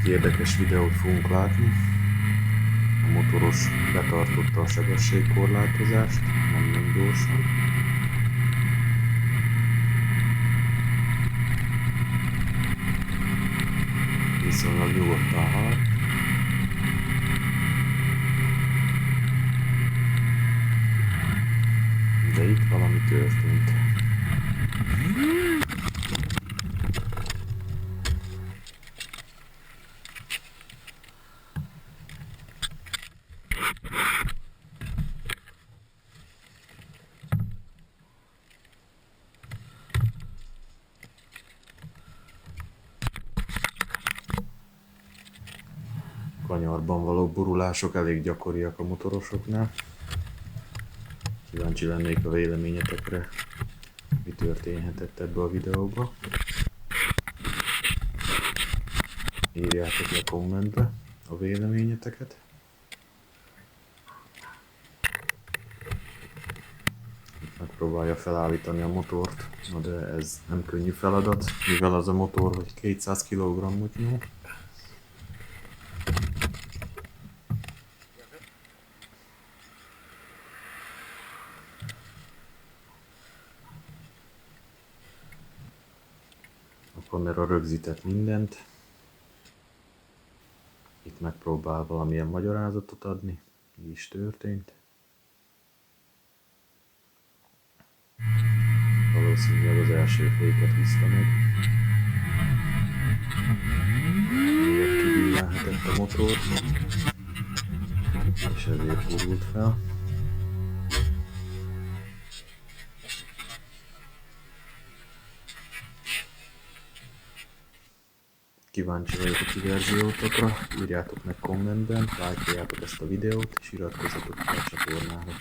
Egy érdekes videót fogunk látni. A motoros betartotta a sebességkorlátozást, nem ment gyorsan. Viszonylag nyugodtan halad. De itt valami történt. Kanyarban való borulások elég gyakoriak a motorosoknál. Kíváncsi lennék a véleményetekre, mi történhetett ebbe a videóba. Írjátok le a kommentbe a véleményeteket. Megpróbálja felállítani a motort, na de ez nem könnyű feladat, mivel az a motor vagy 200 kg-ot nyom. A kamera rögzített mindent. Itt megpróbál valamilyen magyarázatot adni, mi is történt. Valószínűleg az első féket húzta meg. Miért kibillenhetett a motor, és ezért gurult fel. Kíváncsi vagyok a ti verziótokra, írjátok meg kommentben, lájkoljátok ezt a videót, és iratkozzatok fel a csatornára.